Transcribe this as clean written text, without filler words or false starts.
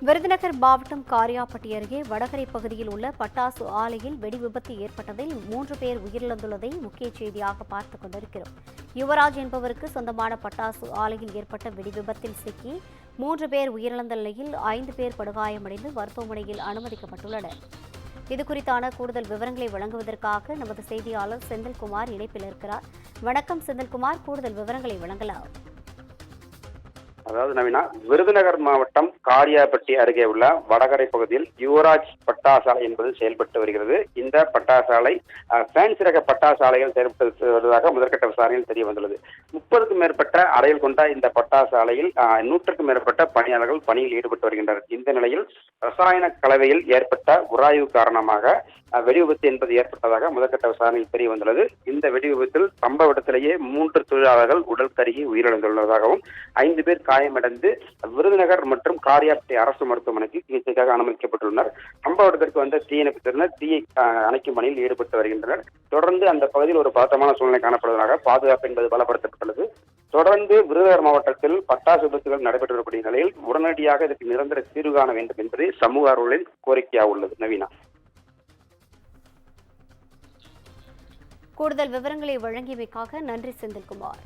விருதுநகர் மாவட்டம் காரியாபட்டி அருகே வடகரை பகுதியில் உள்ள பட்டாசு ஆலையில் வெடி விபத்து ஏற்பட்டதில் 3 பேர் உயிரிழந்துள்ளதை முக்கிய செய்தியாக பார்த்துக் கொண்டிருக்கிறோம். யுவராஜ் என்பவருக்கு சொந்தமான பட்டாசு ஆலையில் ஏற்பட்ட வெடி விபத்தில் சிக்கி 3 பேர் உயிரிழந்த நிலையில் 5 பேர் படுகாயமடைந்து மருத்துவமனையில் அனுமதிக்கப்பட்டுள்ளனர். இதுகுறித்தான கூடுதல் விவரங்களை வழங்குவதற்காக நமது செய்தியாளர் செந்தில்குமார் இணைப்பில் இருக்கிறார். வணக்கம் செந்தில்குமார், கூடுதல் விவரங்களை வழங்கலாம். அதாவது நவீனா, விருதுநகர் மாவட்டம் காரியாபட்டி அருகே உள்ள வடகரை பகுதியில் யுவராஜ் பட்டாசாலை என்பது செயல்பட்டு வருகிறது. இந்த பட்டாசாலை ஃபேன்சி ரக பட்டாசாலைகள் செயல்பட்டு வருவதாக முதற்கட்ட விசாரணையில் தெரிய வந்துள்ளது. 30க்கும் மேற்பட்ட அறைகள் கொண்ட இந்த பட்டாசாலையில் 100க்கும் மேற்பட்ட பணியாளர்கள் பணியில் ஈடுபட்டு வருகின்றனர். இந்த நிலையில் ரசாயன கலவையில் ஏற்பட்ட உராய்வு காரணமாக வெடி விபத்து என்பது ஏற்பட்டதாக முதற்கட்ட விசாரணையில் தெரிய வந்துள்ளது. இந்த வெடி விபத்தில் சம்பவ இடத்திலேயே 3 தொழிலாளர்கள் உடல் கருகி உயிரிழந்துள்ளதாகவும் 5 பேர் காயமடைந்து விருதுநகர் மற்றும் காரியாபட்டி அரசு மருத்துவமனைக்கு சிகிச்சைக்காக அனுமதிக்கப்பட்டுள்ளனர். சம்பவ இடத்திற்கு வந்த தீயணைப்பினர் தீயை அணைக்கும் பணியில் ஈடுபட்டு வருகின்றனர். தொடர்ந்து அந்த பகுதியில் ஒரு பதட்டமான சூழ்நிலை காணப்படுவதாக பாதுகாப்பு என்பது பலப்படுத்தப்பட்டுள்ளது. தொடர்ந்து விருதுநகர் மாவட்டத்தில் பட்டாசு விபத்துகள் நடைபெற்று வரக்கூடிய நிலையில் உடனடியாக இதற்கு நிரந்தர தீர்வு காண வேண்டும் என்பது சமூக ஆர்வலர்களின் கோரிக்கையாக உள்ளது. நவீனா, கூடுதல் விவரங்களை வழங்கியமைக்காக நன்றி செந்தில்குமார்.